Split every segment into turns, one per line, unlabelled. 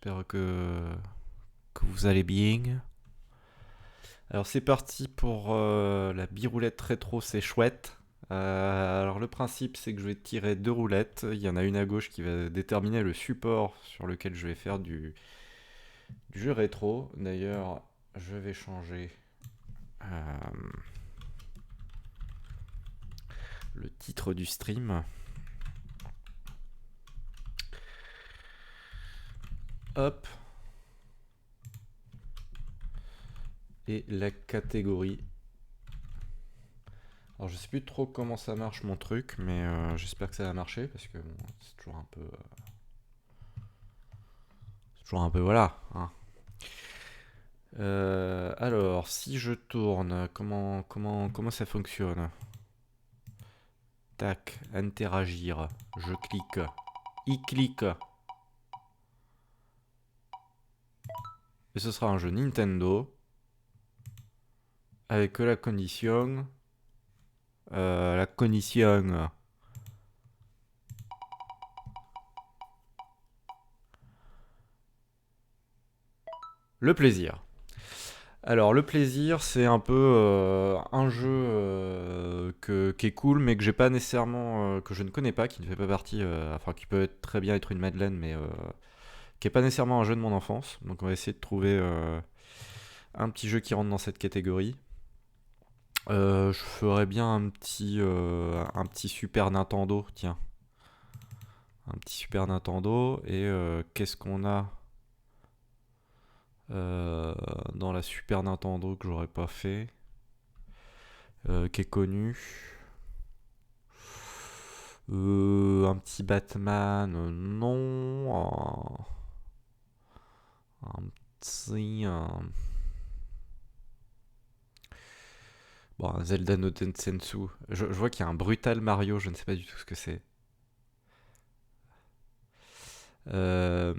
J'espère que vous allez bien. Alors c'est parti pour la biroulette rétro, c'est chouette. Alors le principe c'est que je vais tirer deux roulettes. Il y en a une à gauche qui va déterminer le support sur lequel je vais faire du jeu rétro. D'ailleurs, je vais changer le titre du stream. Hop. Et la catégorie. Alors je sais plus trop comment ça marche mon truc, mais j'espère que ça va marcher parce que bon, c'est toujours un peu, voilà, hein. Alors si je tourne, comment ça fonctionne? Tac, interagir. Je clique. Il clique. Et ce sera un jeu Nintendo avec la condition. La condition. Le plaisir. Alors le plaisir, c'est un peu un jeu qui est cool, mais que j'ai pas nécessairement, que je ne connais pas, qui ne fait pas partie, enfin qui peut très bien être une Madeleine, mais qui est pas nécessairement un jeu de mon enfance. Donc on va essayer de trouver un petit jeu qui rentre dans cette catégorie. Je ferais bien un petit Super Nintendo, tiens, un petit Super Nintendo. Et qu'est-ce qu'on a dans la Super Nintendo que j'aurais pas fait, qui est connu. Un petit Batman, non. Un petit. Bon, un Zelda no Tensensu. Je vois qu'il y a un Brutal Mario, je ne sais pas du tout ce que c'est. Euh,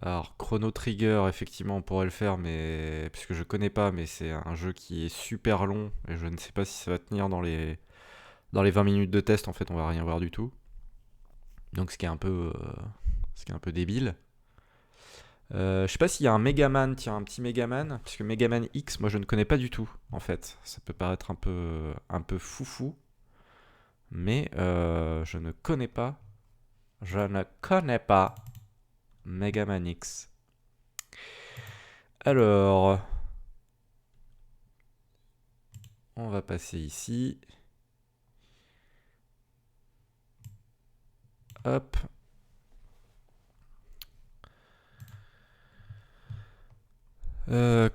Alors, Chrono Trigger, effectivement, on pourrait le faire, mais puisque je connais pas, mais c'est un jeu qui est super long et je ne sais pas si ça va tenir dans les 20 minutes de test. En fait, on va rien voir du tout. Donc, ce qui est un peu débile. Je sais pas s'il y a un Megaman, tiens, un petit Megaman, parce que Megaman X, moi je ne connais pas du tout, en fait. Ça peut paraître un peu foufou, mais je ne connais pas Megaman X. Alors, on va passer ici. Hop.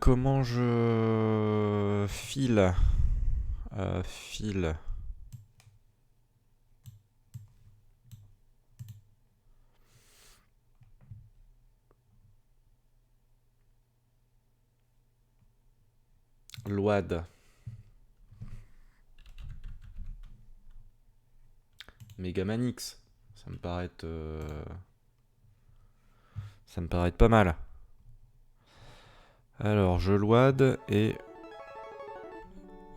Comment je file File. Load. Megaman X. Ça me paraît ça me paraît être pas mal. Alors, je load et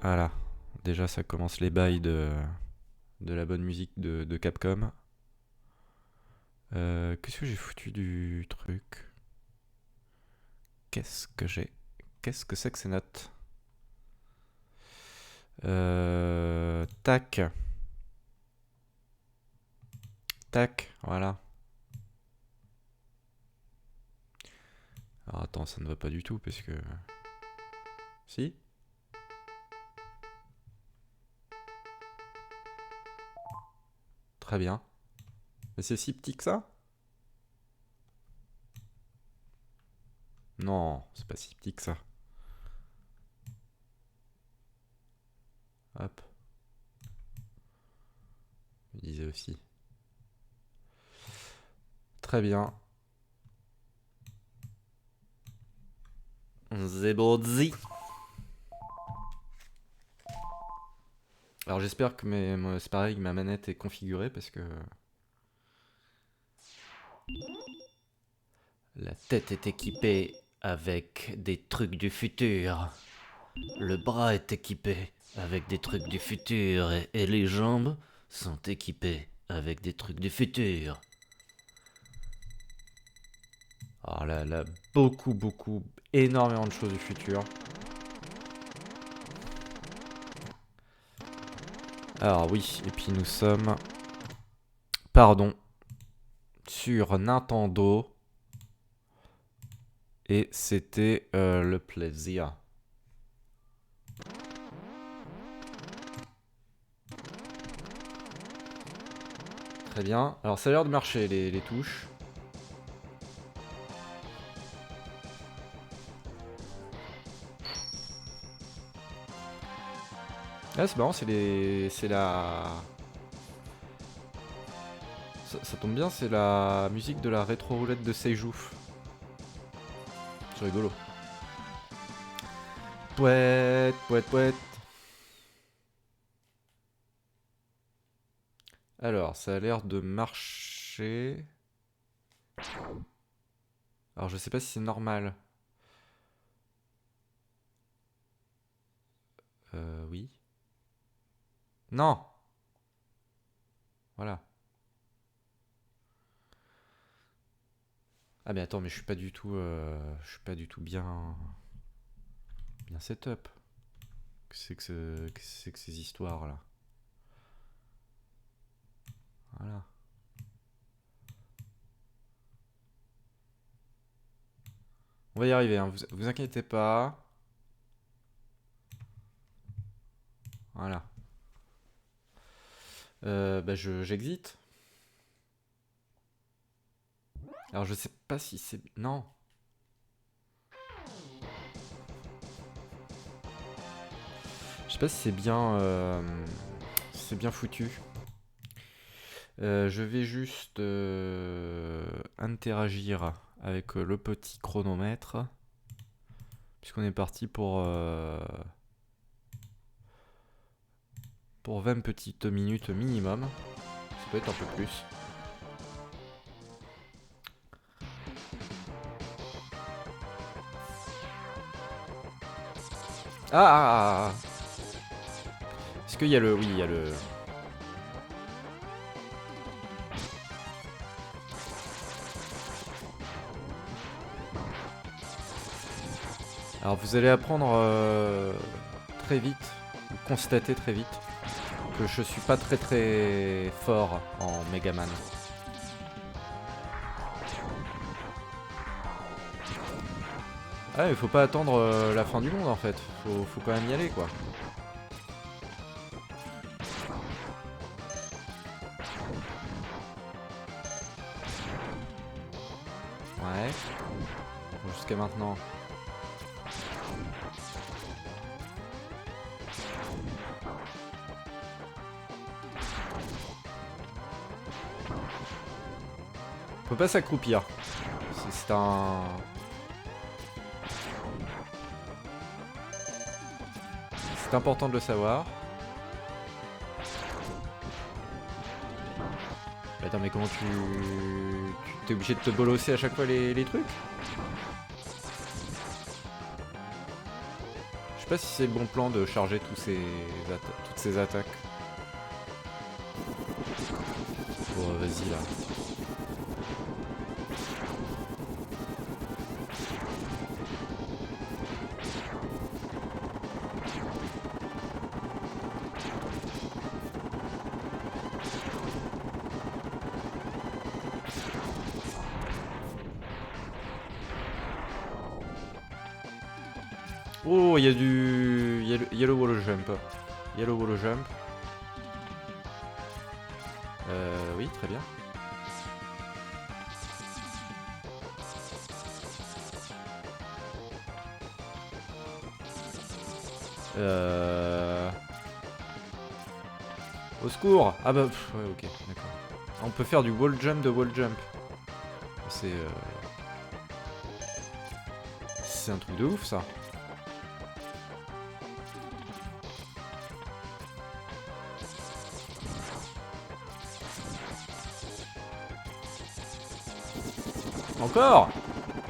voilà. Déjà, ça commence les bails de la bonne musique de Capcom. Qu'est-ce que j'ai foutu du truc? Qu'est-ce que j'ai Qu'est-ce que c'est que ces notes? Tac. Tac, voilà. Alors attends, ça ne va pas du tout parce que... Si? Très bien. Mais c'est si petit que ça? Non, c'est pas si petit que ça. Hop. Je disais aussi. Très bien. Zebodzi. Alors j'espère que c'est pareil, que ma manette est configurée parce que la tête est équipée avec des trucs du futur. Le bras est équipé avec des trucs du futur et les jambes sont équipées avec des trucs du futur. Alors là, beaucoup, énormément de choses du futur. Alors oui, et puis nous sommes... Pardon. Sur Nintendo. Et c'était le plaisir. Très bien. Alors ça a l'air de marcher les touches. Ah c'est marrant, c'est la... Ça tombe bien, c'est la musique de la rétro-roulette de Seijouf. C'est rigolo. Pouette, pouette, pouette. Alors, ça a l'air de marcher. Alors, je sais pas si c'est normal. Oui. Non! Voilà. Ah mais attends, mais je suis pas du tout bien setup. Que c'est que ces histoires là. Voilà. On va y arriver, hein. Vous inquiétez pas. Voilà. Bah j'exite. Alors je sais pas si c'est... Non. Je sais pas si c'est bien foutu. Je vais juste interagir avec le petit chronomètre. Puisqu'on est parti pour 20 petites minutes minimum. Ça peut être un peu plus. Ah. Est-ce qu'il y a le... Oui, il y a le... Alors vous allez apprendre très vite, ou constater très vite, que je suis pas très fort en Megaman. Ah mais faut pas attendre la fin du monde en fait, faut quand même y aller quoi. Ouais. Bon, jusqu'à maintenant. Faut pas s'accroupir. C'est un... C'est important de le savoir. Attends mais comment t'es obligé de te bolosser à chaque fois les trucs? Je sais pas si c'est le bon plan de charger toutes ces attaques. Bon vas-y là. Oh, il y a du... Il y a le wall jump. Il y a le wall jump. Oui, très bien. Au secours. Ah bah, pff, ouais, ok, d'accord. On peut faire du wall jump de wall jump. C'est un truc de ouf, ça. Encore?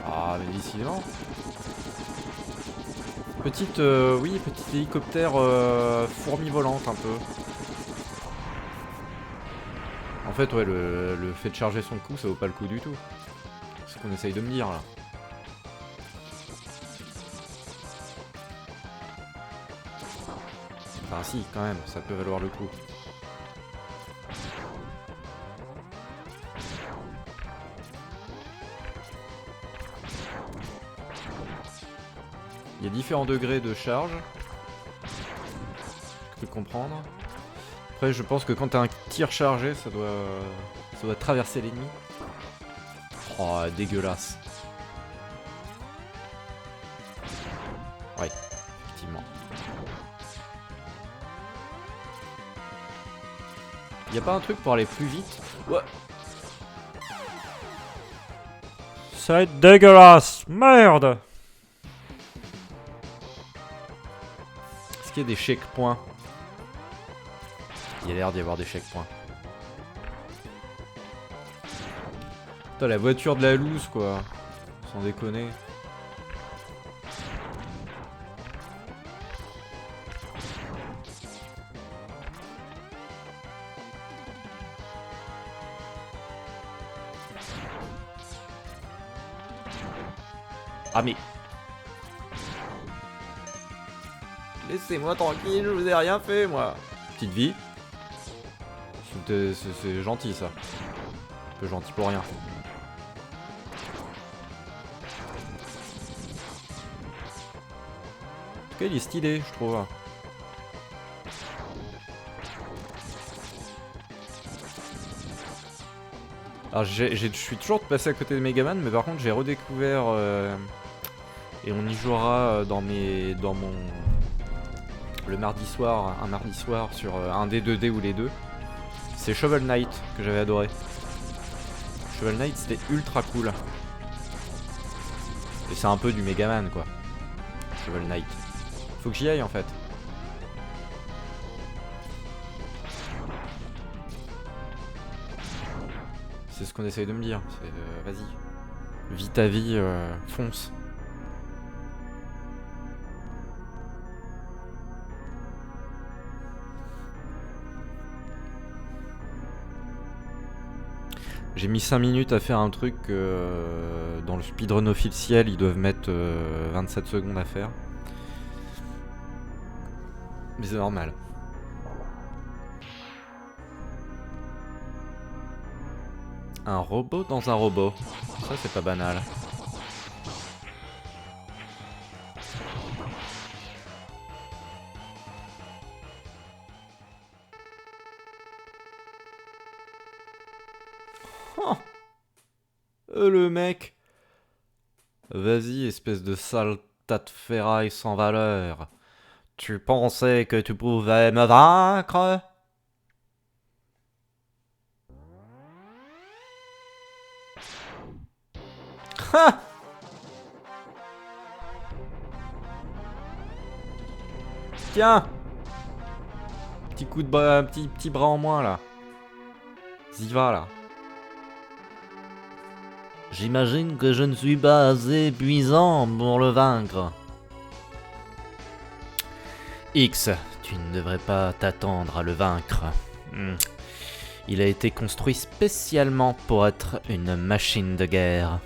Ah, mais décidément. Petite, oui, petit hélicoptère fourmi volante un peu. En fait, ouais, le fait de charger son coup, ça vaut pas le coup du tout. C'est ce qu'on essaye de me dire, là. Enfin, si, quand même, ça peut valoir le coup. Il y a différents degrés de charge. Je peux comprendre. Après, je pense que quand t'as un tir chargé, ça doit traverser l'ennemi. Oh, dégueulasse. Ouais, effectivement. Y a pas un truc pour aller plus vite? Ouais. C'est dégueulasse, merde. Est-ce qu'il y a des checkpoints? Il y a l'air d'y avoir des checkpoints. Putain, la voiture de la loose, quoi. Sans déconner. Ah mais... Laissez-moi tranquille, je vous ai rien fait, moi. Petite vie. C'est gentil, ça. Un peu gentil pour rien. En tout cas, il est stylé, je trouve. Alors, je suis toujours passé à côté de Megaman, mais par contre, j'ai redécouvert... et on y jouera dans mon... Le mardi soir, un mardi soir sur un des 2D ou les deux. C'est Shovel Knight que j'avais adoré. Shovel Knight, c'était ultra cool. Et c'est un peu du Megaman, quoi. Shovel Knight. Faut que j'y aille, en fait. C'est ce qu'on essaye de me dire. Vas-y. Vis ta vie, fonce. J'ai mis 5 minutes à faire un truc dans le speedrun officiel, ils doivent mettre 27 secondes à faire. Mais c'est normal. Un robot dans un robot. Ça, c'est pas banal. Oh, le mec. Vas-y, espèce de sale tas de ferraille sans valeur. Tu pensais que tu pouvais me vaincre? Ha! Tiens! Petit coup de bras, petit bras en moins là. Ziva là. J'imagine que je ne suis pas assez puissant pour le vaincre. X, tu ne devrais pas t'attendre à le vaincre. Il a été construit spécialement pour être une machine de guerre.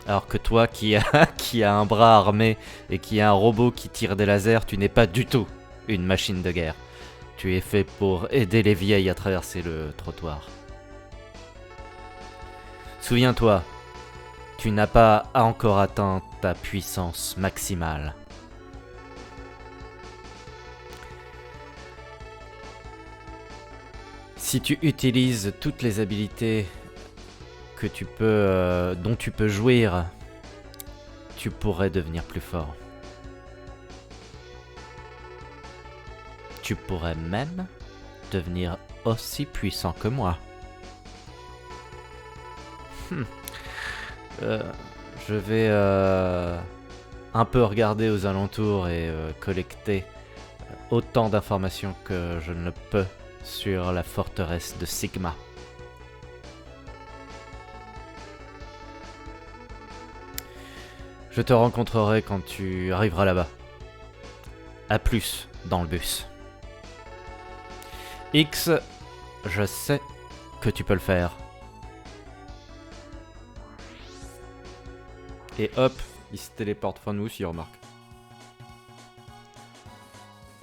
Alors que toi qui a un bras armé et qui a un robot qui tire des lasers, tu n'es pas du tout une machine de guerre. Tu es fait pour aider les vieilles à traverser le trottoir. Souviens-toi, tu n'as pas encore atteint ta puissance maximale. Si tu utilises toutes les habilités que dont tu peux jouir, tu pourrais devenir plus fort. Tu pourrais même devenir aussi puissant que moi. Je vais un peu regarder aux alentours et collecter autant d'informations que je ne le peux sur la forteresse de Sigma. Je te rencontrerai quand tu arriveras là-bas. A plus dans le bus. X, je sais que tu peux le faire. Et hop, il se téléporte. Enfin, nous aussi, remarque.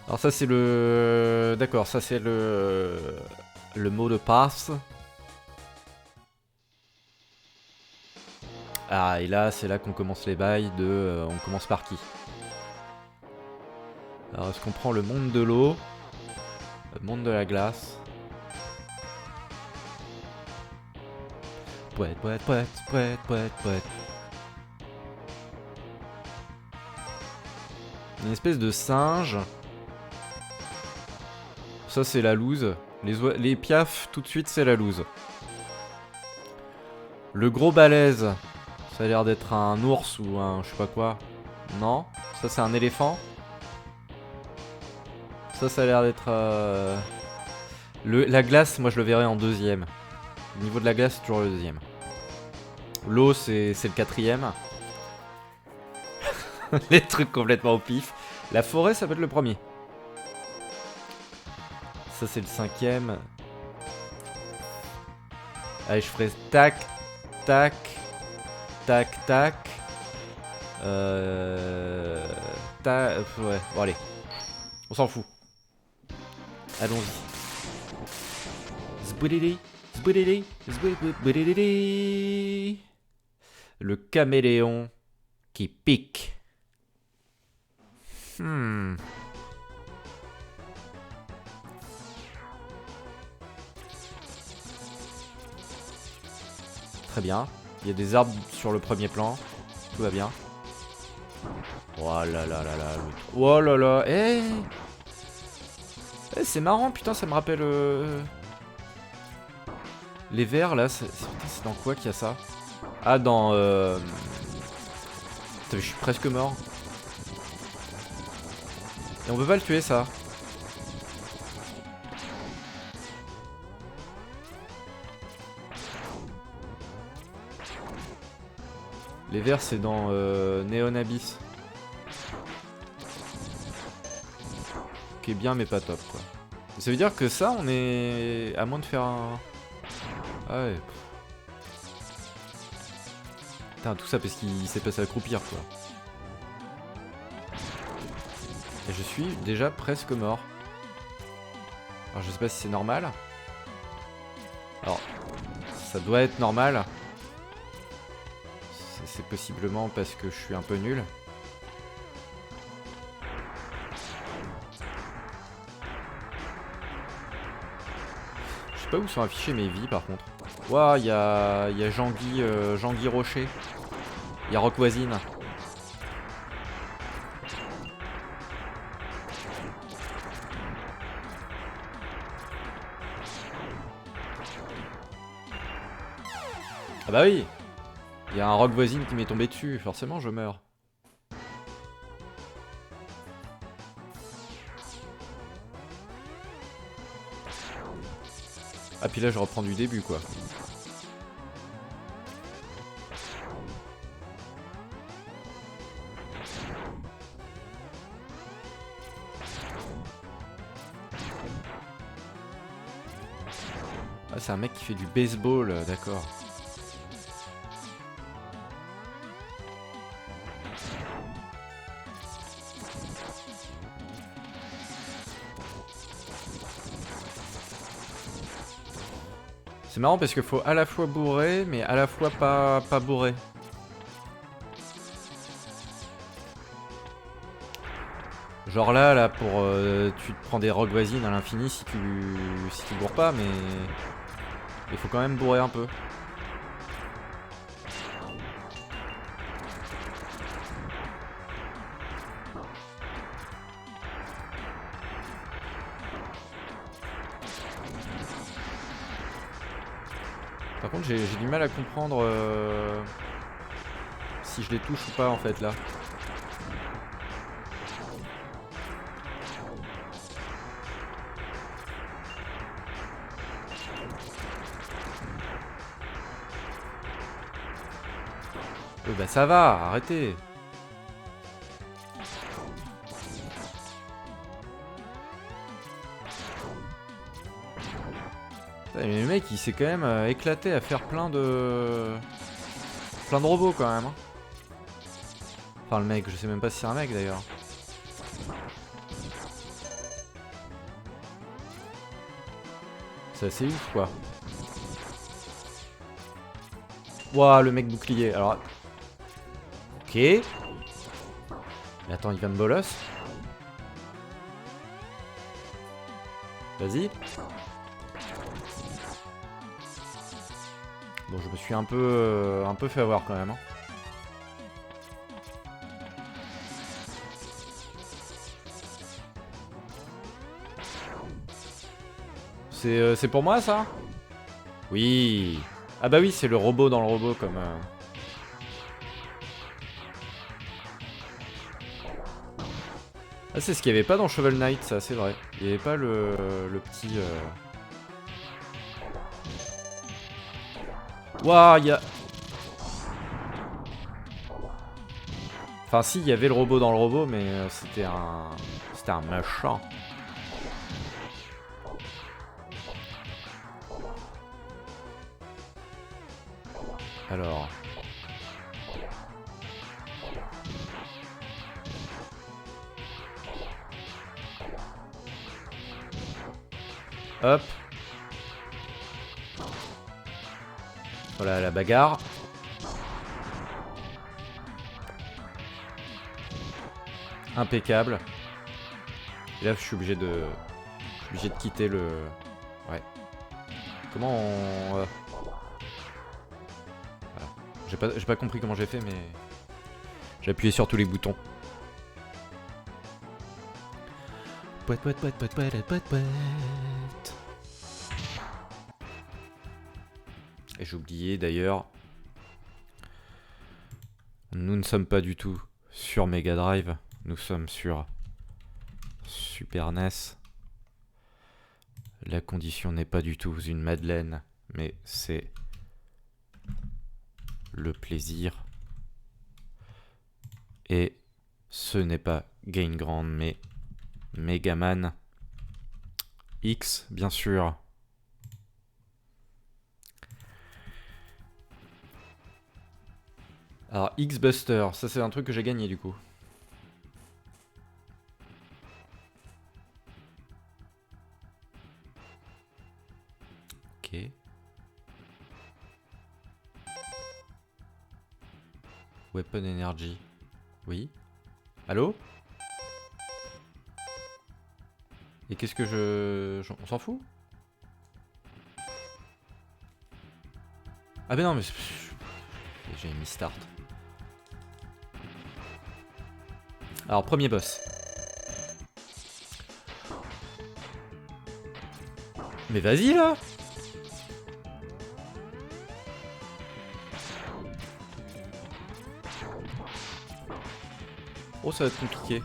Alors ça, c'est le... D'accord, ça, c'est le mot de passe. Ah, et là, c'est là qu'on commence les bails de... on commence par qui? Alors, est-ce qu'on prend le monde de l'eau? Le monde de la glace? Poète, poète, poète, poète, poète, poète. Une espèce de singe. Ça, c'est la loose. Les piafs, tout de suite, c'est la loose. Le gros balèze. Ça a l'air d'être un ours ou un je sais pas quoi. Non. Ça, c'est un éléphant. Ça a l'air d'être... La glace, moi, je le verrais en deuxième. Au niveau de la glace, c'est toujours le deuxième. L'eau, c'est le quatrième. Les trucs complètement au pif. La forêt, ça peut être le premier. Ça, c'est le cinquième. Allez, je ferai tac, tac, tac, tac. Ouais, bon, allez. On s'en fout. Allons-y. Zboudidi, zboudidi, zboudidi. Le caméléon qui pique. Très bien. Il y a des arbres sur le premier plan. Tout va bien. Oh là là là là. Oh là là. Eh, c'est marrant, putain, ça me rappelle... Les vers, là, c'est dans quoi qu'il y a ça? Ah, dans... Putain, je suis presque mort. Et on peut pas le tuer, ça. Les vers, c'est dans Neon Abyss. Qui est bien, mais pas top, quoi. Ça veut dire que ça, on est... À moins de faire un... Ah ouais. Putain, tout ça parce qu'il s'est passé à croupir, quoi. Et je suis déjà presque mort. Alors, je sais pas si c'est normal. Alors, ça doit être normal. C'est possiblement parce que je suis un peu nul. Je sais pas où sont affichées mes vies, par contre. Ouah, il y a Jean-Guy Rocher. Il y a Rock Voisine. Ah bah oui. Il y a un Rock Voisine qui m'est tombé dessus. Forcément, je meurs. Ah puis là, je reprends du début, quoi. Ah, c'est un mec qui fait du baseball, d'accord. C'est marrant parce qu'il faut à la fois bourrer, mais à la fois pas bourrer. Genre là pour tu te prends des rogues voisines à l'infini si tu bourres pas, mais il faut quand même bourrer un peu. Par contre, j'ai du mal à comprendre si je les touche ou pas en fait là. Bah ça va, arrêtez. Putain, mais le mec il s'est quand même éclaté à faire plein de robots quand même. Hein. Enfin le mec, je sais même pas si c'est un mec d'ailleurs. C'est assez ouf quoi. Ouah, le mec bouclier. Alors. Ok. Mais attends, il va me bolos. Vas-y. Bon, je me suis un peu fait avoir quand même. Hein. C'est pour moi ça? Oui. Ah bah oui, c'est le robot dans le robot comme... Ah, c'est ce qu'il n'y avait pas dans Shovel Knight, ça, c'est vrai. Il n'y avait pas le petit... Waouh, il y a... Enfin si, il y avait le robot dans le robot, mais c'était un... C'était un méchant. Alors... Hop. Voilà la bagarre. Impeccable. Et là je suis obligé de... quitter le... Ouais. Comment on... Voilà. J'ai pas compris comment j'ai fait mais... J'ai appuyé sur tous les boutons. Et j'ai oublié d'ailleurs, nous ne sommes pas du tout sur Mega Drive, nous sommes sur Super NES. La condition n'est pas du tout une madeleine, mais c'est le plaisir. Et ce n'est pas Game Grande, mais Megaman X, bien sûr. Alors, X-Buster, ça c'est un truc que j'ai gagné du coup. Ok. Weapon Energy. Oui. Allô? Et qu'est-ce que on s'en fout? Ah ben non mais... J'ai mis start. Alors, premier boss. Mais vas-y là! Oh, ça va être compliqué.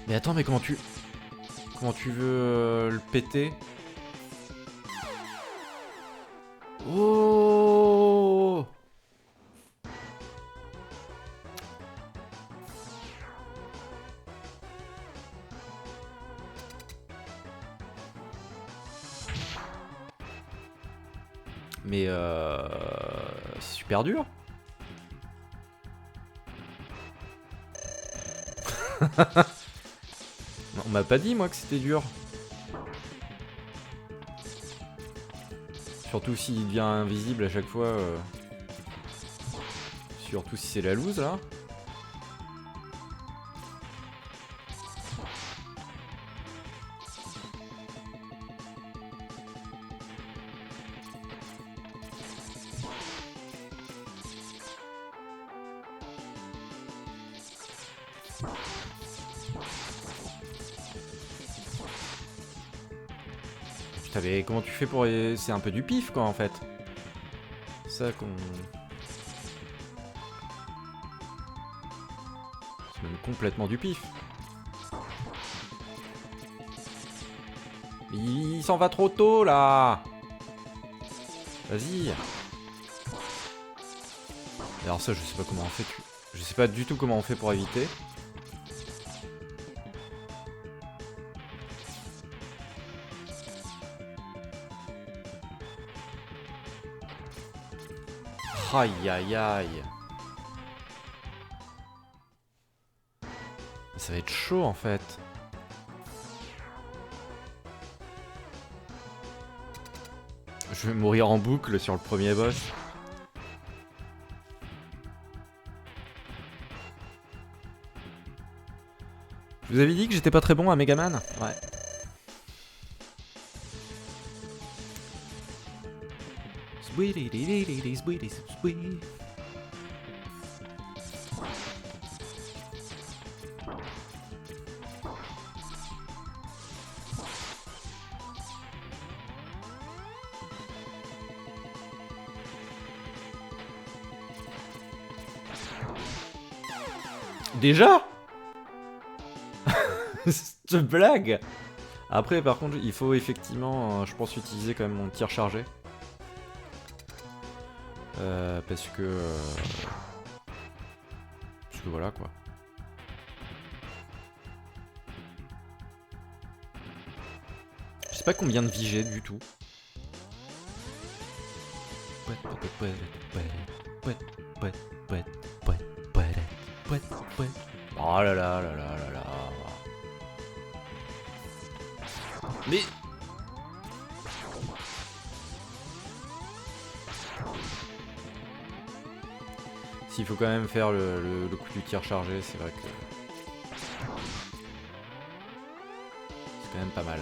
Mais attends, mais comment tu veux le péter? Oh! Mais c'est super dur. On m'a pas dit moi que c'était dur. Surtout s'il devient invisible à chaque fois. Surtout si c'est la loose là. Putain mais comment tu fais pour... C'est un peu du pif quoi en fait. Ça qu'on... C'est même complètement du pif. Il s'en va trop tôt là. Vas-y. Alors ça je sais pas comment on fait. Je sais pas du tout comment on fait pour éviter. Aïe aïe aïe. Ça va être chaud en fait. Je vais mourir en boucle sur le premier boss. Je vous avais dit que j'étais pas très bon à Megaman? Ouais. Déjà? Cette blague. Après par contre il faut effectivement je pense utiliser quand même mon tir chargé. Parce que voilà quoi. Je sais pas combien de vie j'ai du tout. Oh là là là là là là. Mais... S'il faut quand même faire le coup du tir chargé, c'est vrai que... C'est quand même pas mal.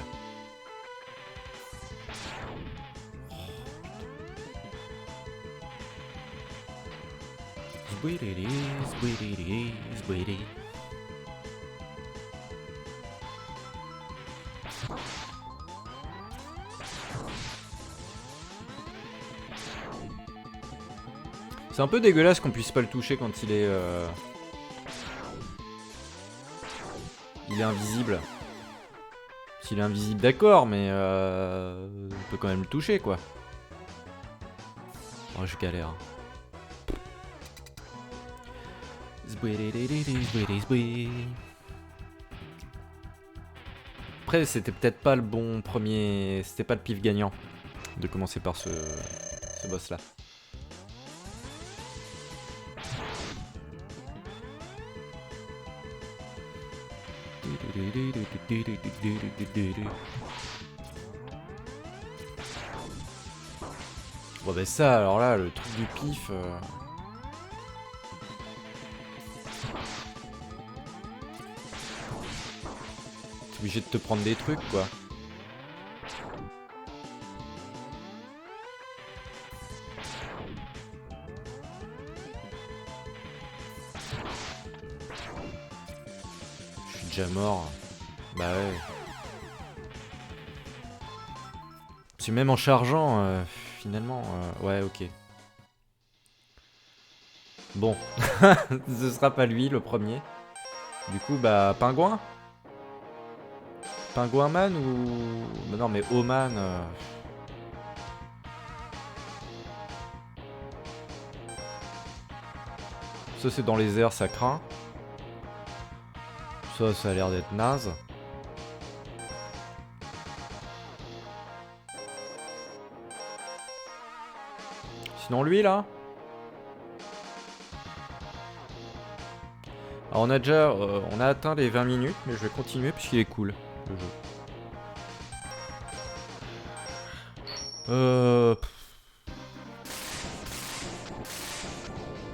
C'est un peu dégueulasse qu'on puisse pas le toucher quand il est invisible. S'il est invisible, d'accord, mais on peut quand même le toucher, quoi. Oh, je galère. Après, c'était peut-être pas le bon premier... C'était pas le pif gagnant de commencer par ce boss-là. Bon bah ça, alors là, le truc du pif... T'es obligé de te prendre des trucs, quoi. Je suis déjà mort. Bah ouais. C'est même en chargeant, finalement... ouais, ok. Bon. Ce sera pas lui, le premier. Du coup, bah, Pingouin. Pingouin Man ou... Bah non, mais Oman... Ça, c'est dans les airs, ça craint. Ça a l'air d'être naze. Sinon, lui, là... Alors, on a déjà... on a atteint les 20 minutes, mais je vais continuer puisqu'il est cool, le jeu.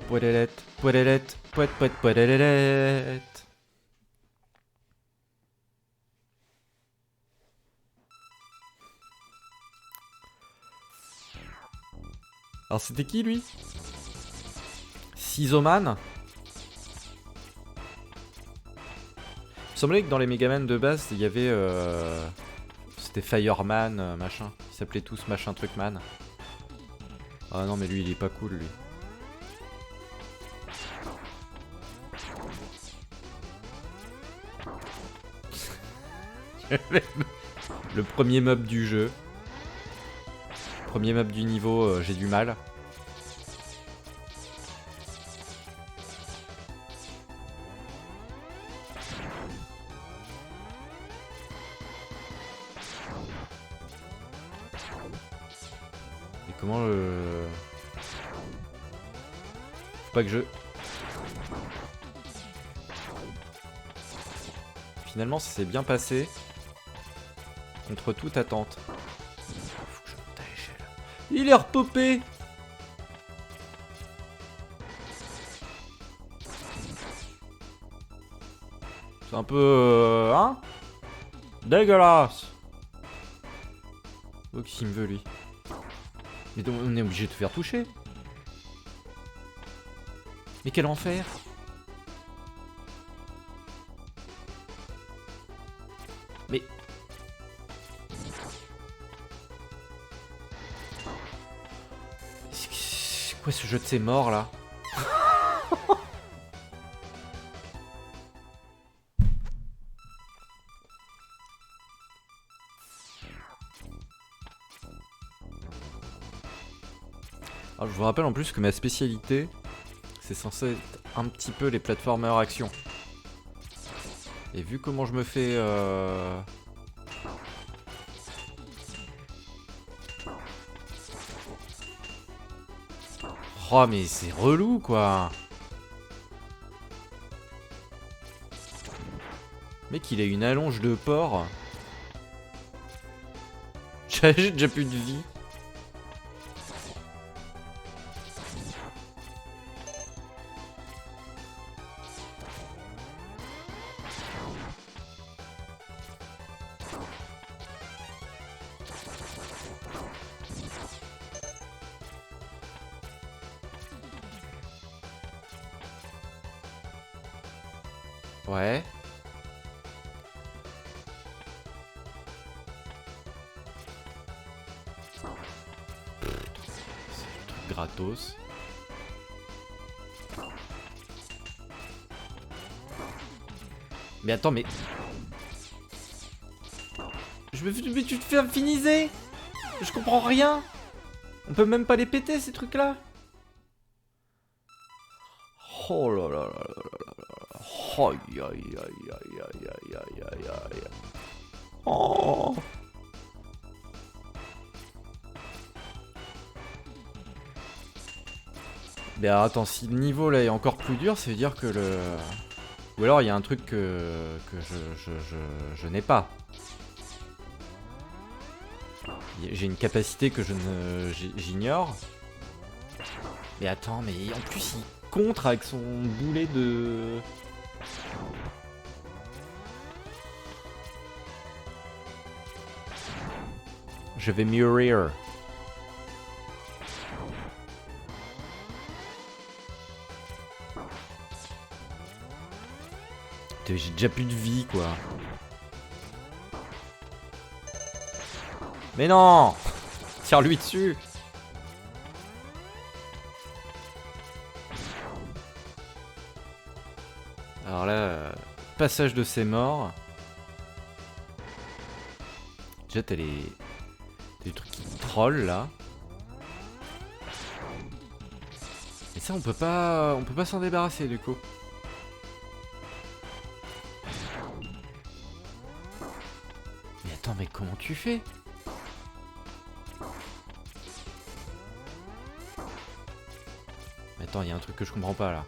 Poilelette, poilelette, poète, poète, poilelette. Alors c'était qui lui? Scizoman. Il me semblait que dans les Megaman de base, il y avait... C'était Fireman, machin. Ils s'appelaient tous machin trucman. Ah non mais lui il est pas cool lui. Le premier mob du jeu. Premier mob du niveau, j'ai du mal. Et comment le... Faut pas que je... Finalement, ça s'est bien passé. Contre toute attente. Faut que je monte à l'échelle. Il est repopé. C'est un peu... hein? Dégueulasse. Oh, qu'est-ce qu'il me veut, lui? Mais donc, on est obligé de te faire toucher. Mais quel enfer! Mais... c'est quoi ce jeu de ces morts, là? Alors, je vous rappelle en plus que ma spécialité, c'est censé être un petit peu les platformers action. Et vu comment je me fais... Oh mais c'est relou quoi. Mec il a une allonge de porc. J'ai déjà plus de vie. Ouais. C'est gratos. Mais attends, mais... Mais tu te fais infiniser. Je comprends rien. On peut même pas les péter ces trucs là. Oh là là là là là là. Aïe aïe aïe aïe aïe aïe aïe aïe aïe. Oh. Mais alors, attends, si le niveau là est encore plus dur, ça veut dire que le... Ou alors il y a un truc que je n'ai pas. J'ai une capacité que j'ignore. Mais attends, mais en plus il contre avec son boulet de... Je vais mûrir. J'ai déjà plus de vie quoi. Mais non. Tire-lui dessus. Alors là, passage de ses morts. Déjà t'as des trucs qui trollent là. Et ça on peut pas s'en débarrasser du coup. Mais attends, mais comment tu fais? Mais attends, il y a un truc que je comprends pas là.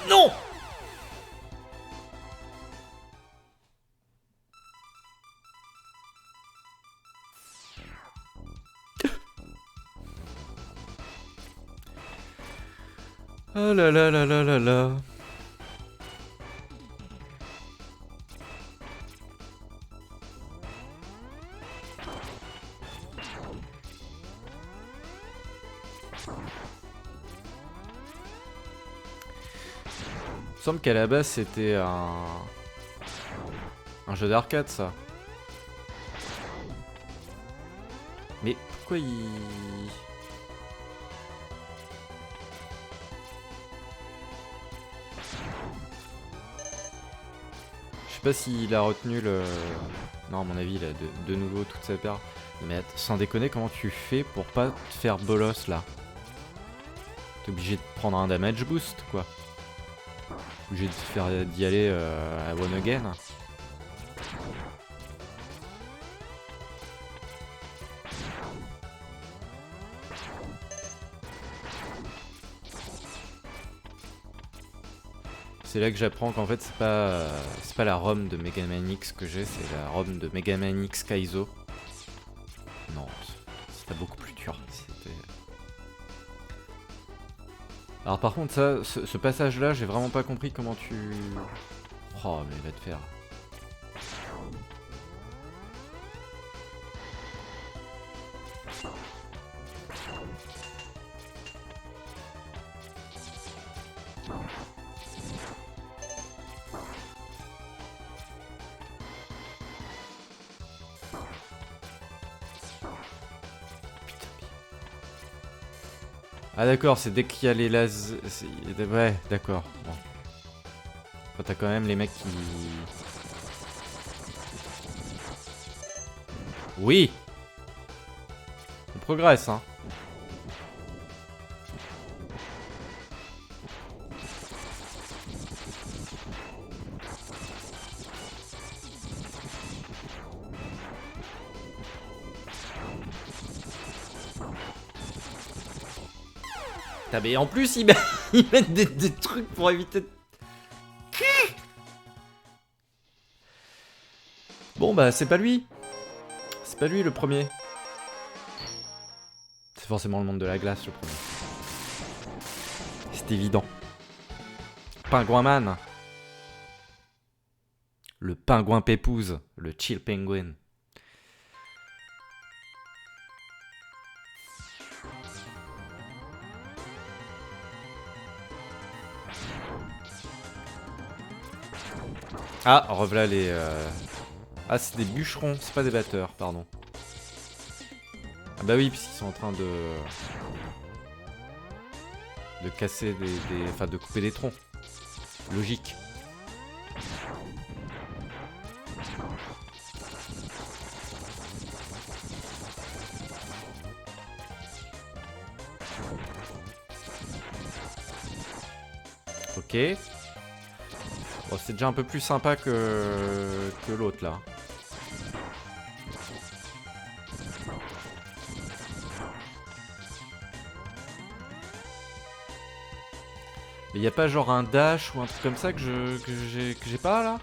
Non! Oh là là là là là là. Il me semble qu'à la base c'était un jeu d'arcade ça. Mais pourquoi il... Je sais pas s'il a retenu le... Non à mon avis il a de nouveau toute sa paire. Mais sans déconner, comment tu fais pour pas te faire bolos là? T'es obligé de prendre un damage boost quoi. Obligé de faire d'y aller à one again. C'est là que j'apprends qu'en fait c'est pas la ROM de Mega Man X que j'ai, c'est la ROM de Mega Man X Kaizo. Non, c'était beaucoup plus dur. Alors par contre ça, ce passage là, j'ai vraiment pas compris comment tu... Oh mais il va te faire... Ah d'accord, c'est dès qu'il y a les lasers... Ouais, d'accord. Bon. Enfin, t'as quand même les mecs qui... Oui! On progresse, hein. Mais en plus, ils mettent des trucs pour éviter... Bon bah, c'est pas lui. C'est pas lui le premier. C'est forcément le monde de la glace le premier. C'est évident. Pingouin Man. Le pingouin pépouze. Le chill penguin. Ah, revoilà les... Ah, c'est des bûcherons, c'est pas des batteurs, pardon. Ah bah oui, puisqu'ils sont en train de casser enfin, de couper des troncs. Logique. Ok. Bon, c'est déjà un peu plus sympa que l'autre, là. Mais y a pas genre un dash ou un truc comme ça que j'ai pas, là?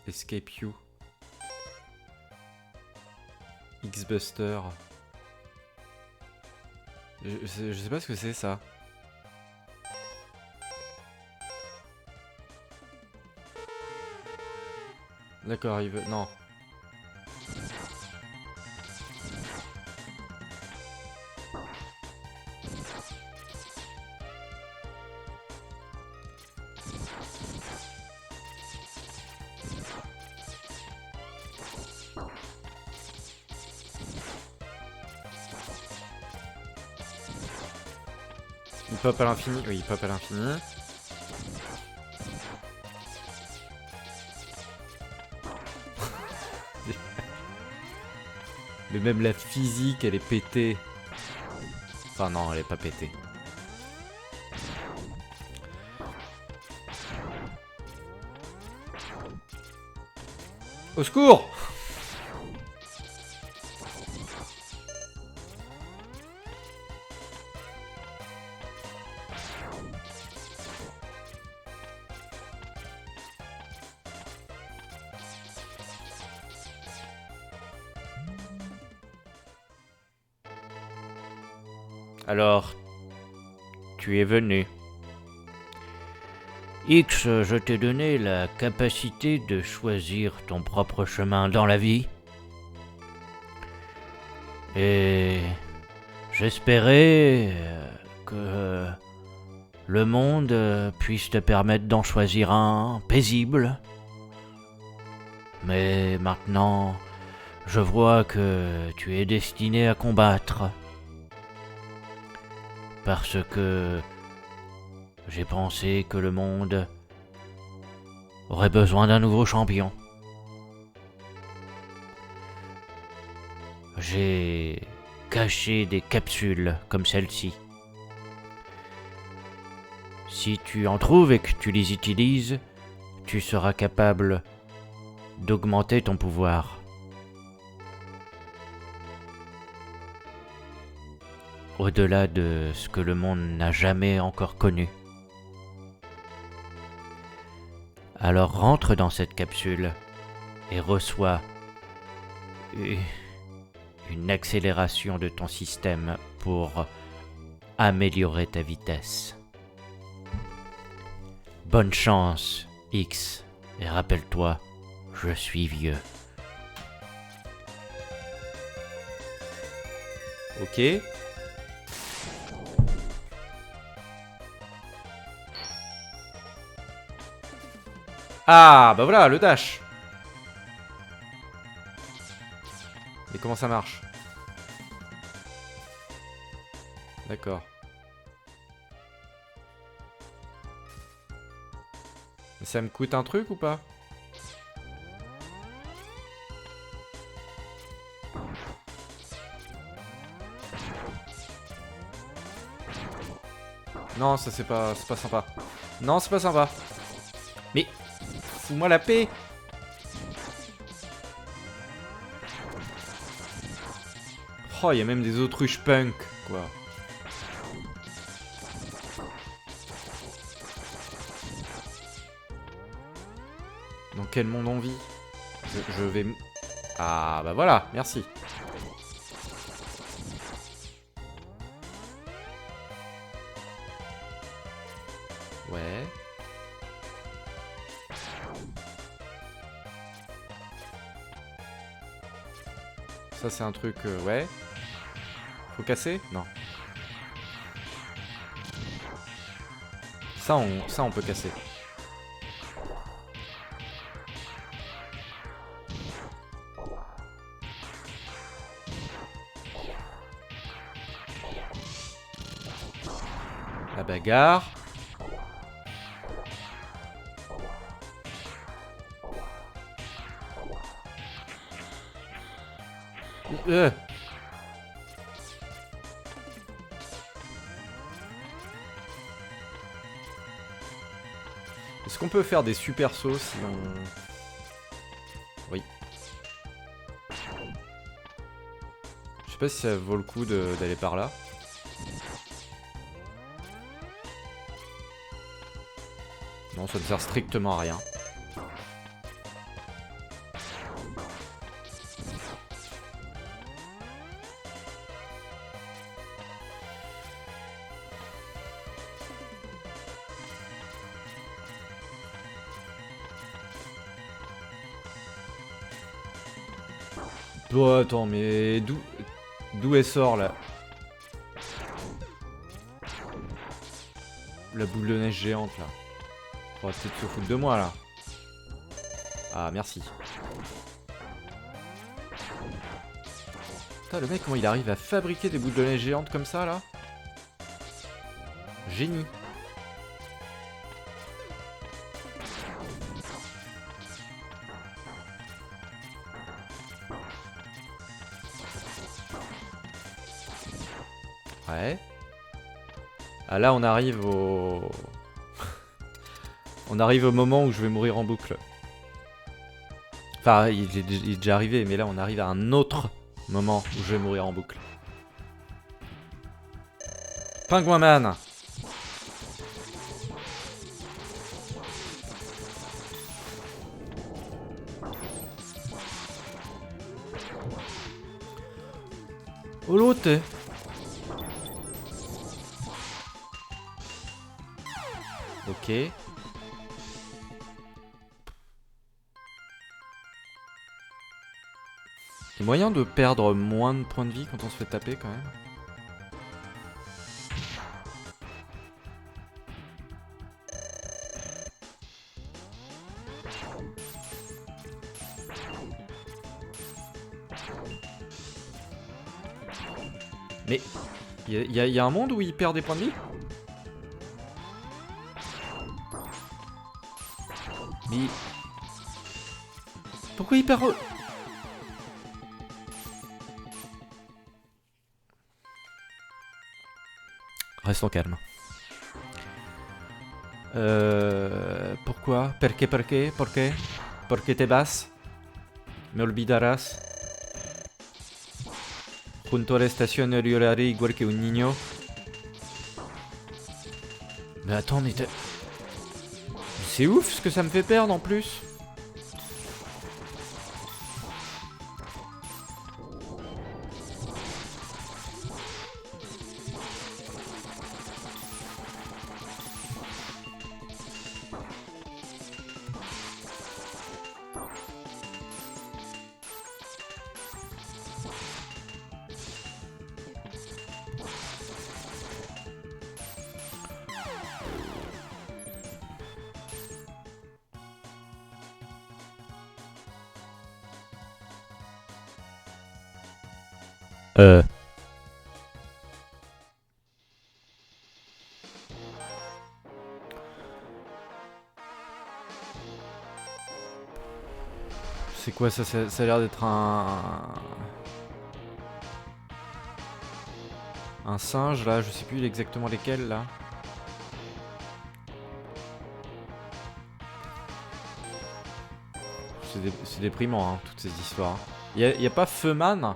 Escape You. X-Buster. Je sais pas ce que c'est ça. D'accord, il veut... Non. Il pop à l'infini. Oui, il pop à l'infini. Mais même la physique, elle est pétée. Enfin non, elle est pas pétée. Au secours! Alors, tu es venu. X, je t'ai donné la capacité de choisir ton propre chemin dans la vie. Et j'espérais que le monde puisse te permettre d'en choisir un paisible. Mais maintenant, je vois que tu es destiné à combattre. Parce que j'ai pensé que le monde aurait besoin d'un nouveau champion. J'ai caché des capsules comme celle-ci. Si tu en trouves et que tu les utilises, tu seras capable d'augmenter ton pouvoir.
au-delà de ce que le monde n'a jamais encore connu. Alors rentre dans cette capsule et reçois une accélération de ton système pour améliorer ta vitesse. Bonne chance, X, et rappelle-toi, je suis vieux.
Ok. Ah, bah voilà, le dash. Mais comment ça marche? D'accord. Mais ça me coûte un truc ou pas? Non, ça c'est pas sympa. Non, c'est pas sympa. Mais fous-moi la paix. Oh, il y a même des autruches punk, quoi. Dans quel monde on vit? Je vais... Ah, bah voilà, merci. Ouais. Ça, c'est un truc... ouais. Faut casser? Non. Ça, on peut casser. La bagarre. Euh. Est-ce qu'on peut faire des super sauts si on... Oui. Je sais pas si ça vaut le coup d'aller par là. Non, ça ne sert strictement à rien. Oh, attends, mais d'où elle sort là? La boule de neige géante là. On va peut-être se foutre de moi là. Ah, merci. Putain, le mec, comment il arrive à fabriquer des boules de neige géantes comme ça là? Génie. Ouais. Ah là, on arrive au... on arrive au moment où je vais mourir en boucle. Enfin, il est déjà arrivé, mais là, on arrive à un autre moment où je vais mourir en boucle. Pingouin Man. Oh l'autre. Ok. Il y a moyen de perdre moins de points de vie quand on se fait taper quand même. Mais il y a un monde où il perd des points de vie? Mais... pourquoi il perd... Restons calmes. Pourquoi? Perché? Porque te vas? Me olvidarás? Junto a la estación lloraré igual que un niño.
Mais attends, mais
C'est ouf ce que ça me fait perdre en plus. C'est quoi ça, ça a l'air d'être un singe là, je sais plus exactement lesquels là. C'est déprimant hein, toutes ces histoires. Y a pas Feuman?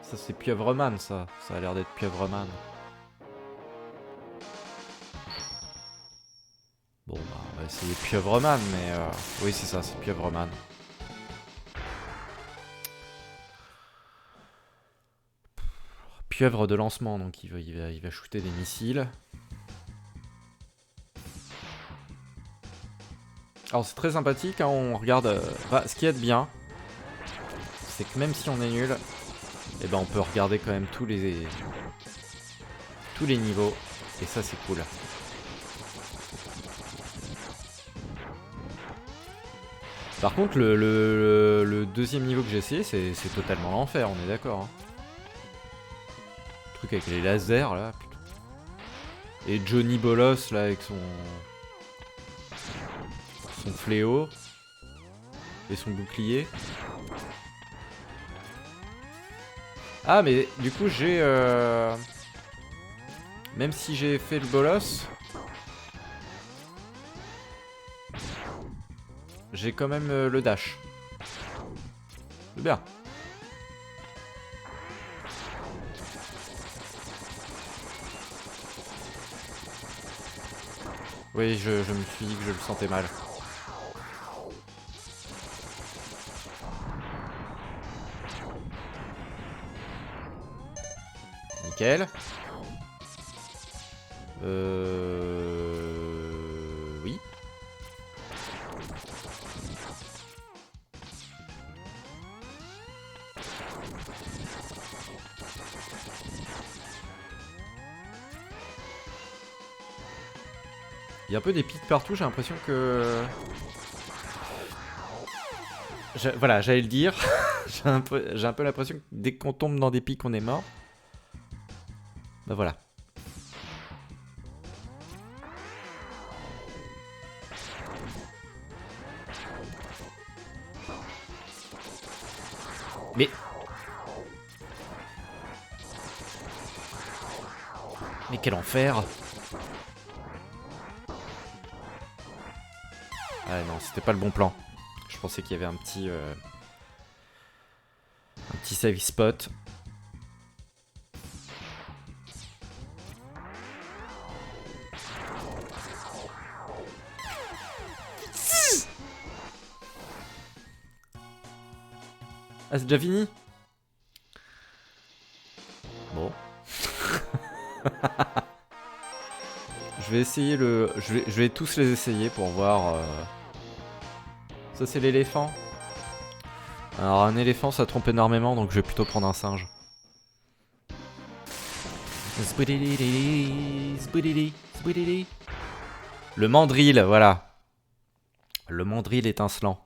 Ça c'est Pieuvreman ça a l'air d'être Pieuvreman. Bon bah on va essayer Pieuvreman mais oui c'est ça, c'est Pieuvreman. Pieuvre de lancement, donc il va shooter des missiles. Alors c'est très sympathique, hein, on regarde... ce qu'il y a de bien, c'est que même si on est nul, eh ben on peut regarder quand même tous les niveaux, et ça c'est cool. Par contre le deuxième niveau que j'ai essayé, c'est totalement l'enfer, on est d'accord. Hein. Truc avec les lasers là, putain. Et Johnny Bolos là avec son fléau et son bouclier. Ah mais du coup j'ai même si j'ai fait le bolos, j'ai quand même le dash. C'est bien. Oui, je me suis dit que je le sentais mal. Nickel. Oui. Il y a un peu des pics partout, j'ai l'impression que... Voilà, j'allais le dire. j'ai un peu l'impression que dès qu'on tombe dans des pics, on est mort. Bah voilà. Mais quel enfer! Ah non, c'était pas le bon plan. Je pensais qu'il y avait un petit save spot. Ah, c'est déjà fini? Bon. Je vais essayer le... Je vais tous les essayer pour voir... Ça c'est l'éléphant. Alors un éléphant ça trompe énormément donc je vais plutôt prendre un singe. Le mandrill, voilà. Le mandrill étincelant.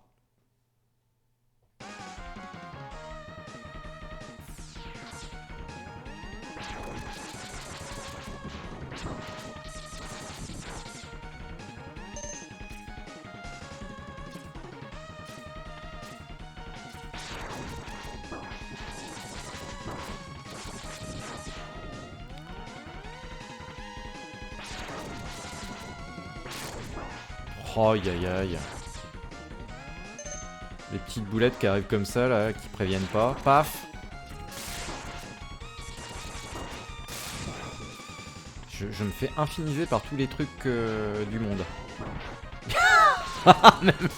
Aïe aïe aïe. Les petites boulettes qui arrivent comme ça là, qui préviennent pas. Paf. Je me fais infiniser par tous les trucs du monde. Même.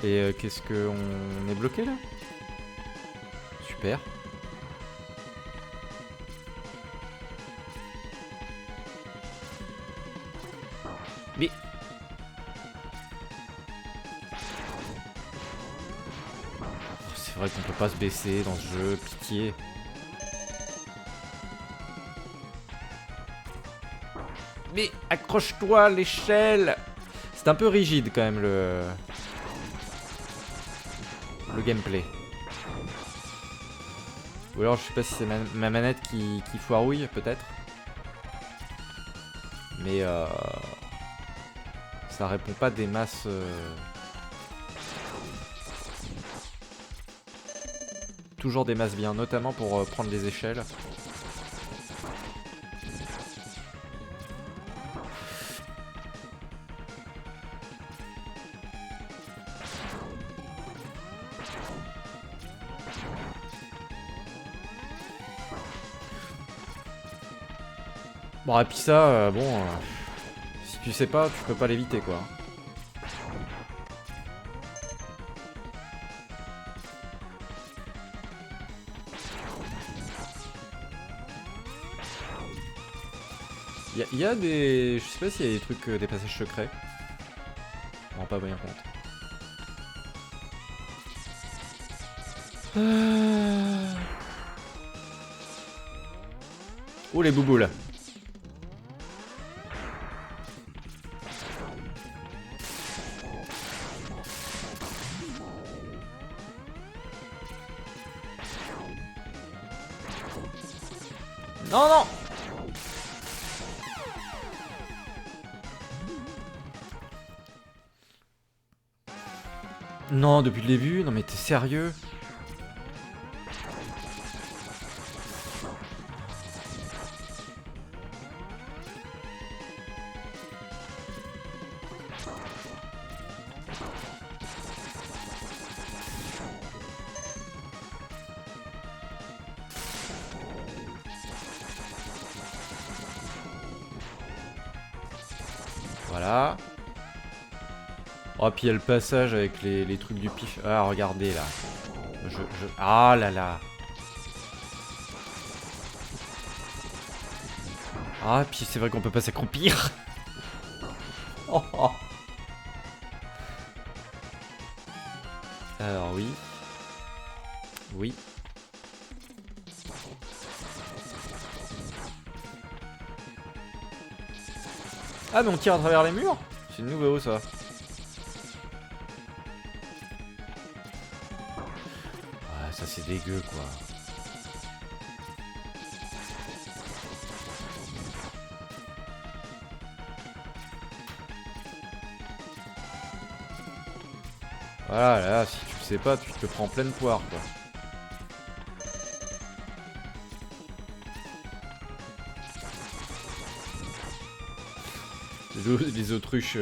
Et qu'est-ce que on est bloqué là? Super. Mais c'est vrai qu'on peut pas se baisser dans ce jeu, pitié. Mais accroche-toi à l'échelle. C'est un peu rigide quand même le gameplay. Ou alors je sais pas si c'est ma manette qui foirouille peut-être. Mais ça répond pas des masses. Toujours des masses bien, notamment pour prendre les échelles. Bon, et puis ça, bon, si tu sais pas, tu peux pas l'éviter quoi. Il y a des... Je sais pas s'il y a des trucs, des passages secrets. Je m'en rends pas bien compte. Oh les bouboules. Non, non. Non, depuis le début. Non mais t'es sérieux? Voilà. Oh, puis il y a le passage avec les trucs du pif. Ah, regardez là. Ah là là. Ah, puis c'est vrai qu'on peut pas s'accroupir. Oh, oh. Alors oui. Oui. Ah, mais on tire à travers les murs? C'est nouveau ça. Ah, ça c'est dégueu quoi. Voilà, là, si tu le sais pas, tu te prends en pleine poire quoi. Les autruches.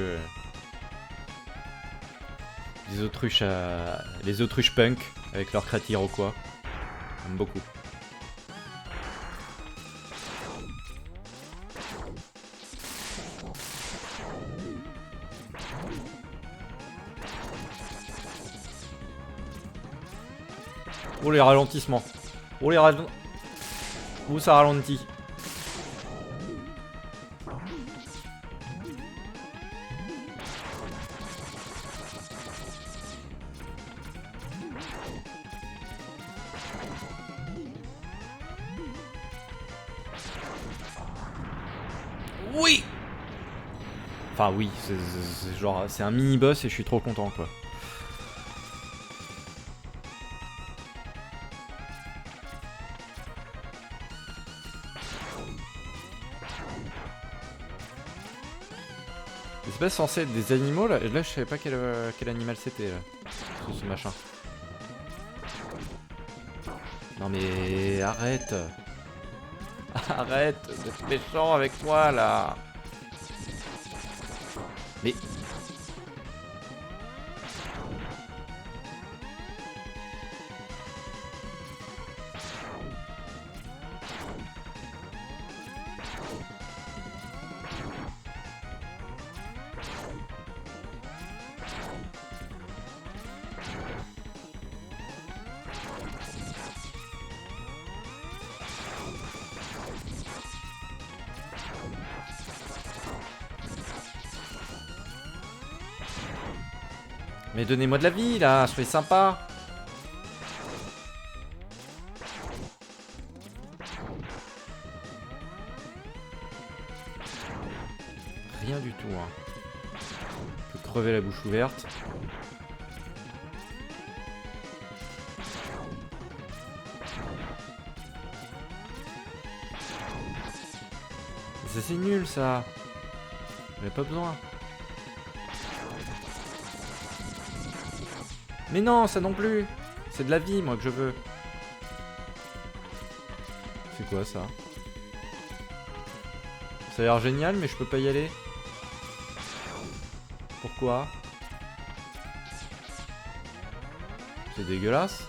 Les autruches punk avec leur crête iroquois. J'aime beaucoup. Oh les ralentissements. Oh les ralentissements. Où ça ralentit. Oui. Enfin oui, c'est genre c'est un mini boss et je suis trop content quoi. C'est pas censé être des animaux là? Là je savais pas quel animal c'était là. Ce machin. Non mais arrête. Arrête d'être méchant avec moi là. Mais... Mais donnez-moi de la vie, là, soyez sympa. Rien du tout, hein. Je peux crever la bouche ouverte. C'est nul, ça. J'avais pas besoin. Mais non, ça non plus. C'est de la vie, moi, que je veux. C'est quoi, ça? Ça a l'air génial, mais je peux pas y aller. Pourquoi? C'est dégueulasse.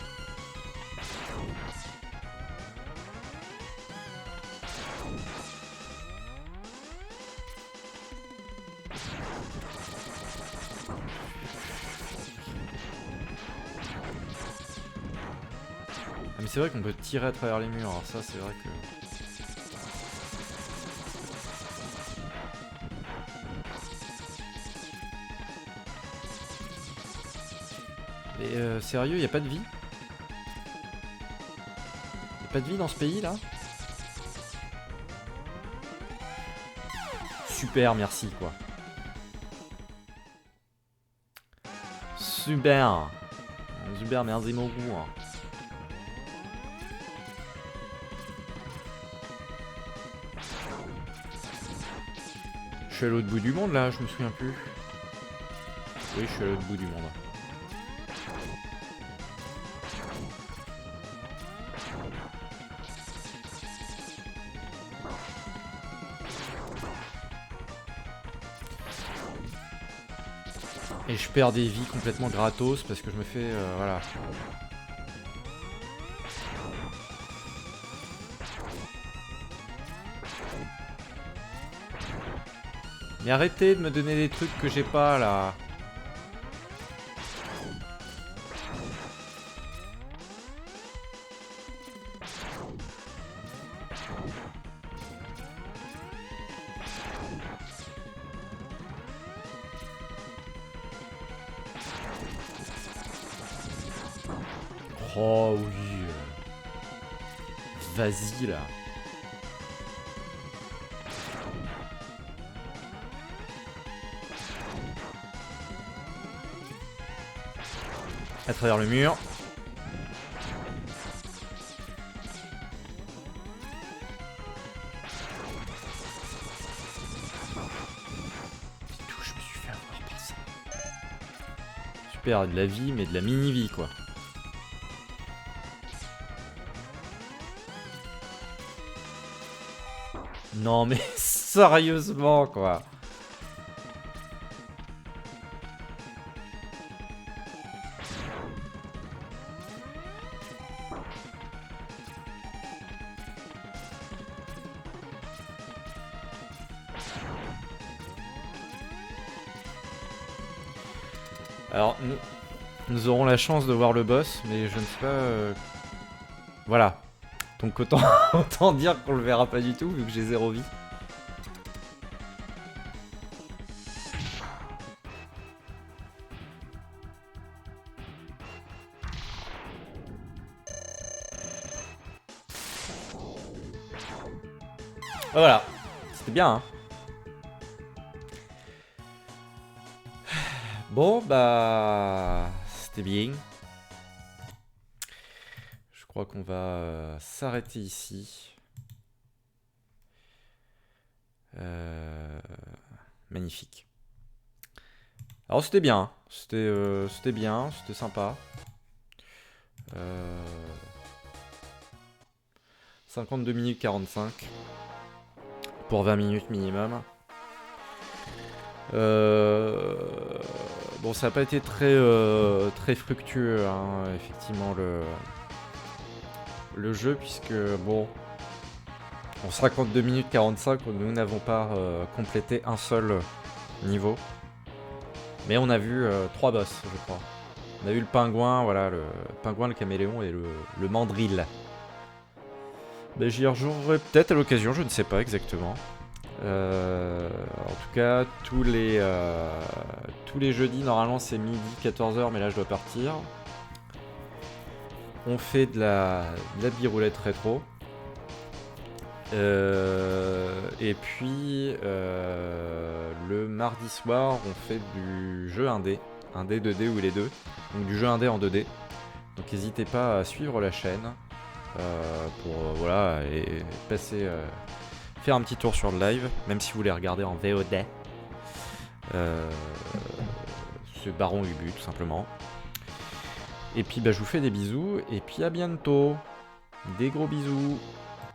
Ah mais c'est vrai qu'on peut tirer à travers les murs, alors ça c'est vrai que... Et sérieux, y a pas de vie? Y a pas de vie dans ce pays là? Super, merci quoi. Super. Super, merci beaucoup. Je suis à l'autre bout du monde là, je me souviens plus. Oui, je suis à l'autre bout du monde. Et je perds des vies complètement gratos parce que je me fais... voilà. Mais arrêtez de me donner des trucs que j'ai pas là. Oh oui. Vas-y là. À travers le mur. Je me suis fait avoir par ça. Super, de la vie, mais de la mini-vie quoi. Non mais sérieusement quoi. Alors nous aurons la chance de voir le boss, mais je ne sais pas... Voilà. Donc autant, autant dire qu'on le verra pas du tout vu que j'ai 0 vie. Voilà, c'était bien hein. Bon bah... C'était bien. Je crois qu'on va s'arrêter ici. Magnifique. Alors c'était bien, c'était bien, c'était sympa. 52 minutes 45 pour 20 minutes minimum. Bon, ça n'a pas été très, très fructueux, hein, effectivement, le jeu, puisque, bon, en 52 minutes 45, nous n'avons pas complété un seul niveau. Mais on a vu 3 boss, je crois. On a vu le pingouin, voilà, le pingouin, le caméléon et le mandrill. Ben, j'y rejouerai peut-être à l'occasion, je ne sais pas exactement. En tout tout cas, tous les jeudis, normalement c'est midi, 14h, mais là je dois partir. On fait de la biroulette rétro. Et puis le mardi soir, on fait du jeu 1D, 1D, 2D ou les deux. Donc du jeu 1D en 2D. Donc n'hésitez pas à suivre la chaîne pour voilà, et passer, faire un petit tour sur le live, même si vous voulez regarder en VOD. C'est Baron Ubu tout simplement. Et puis bah, je vous fais des bisous et puis à bientôt. Des gros bisous.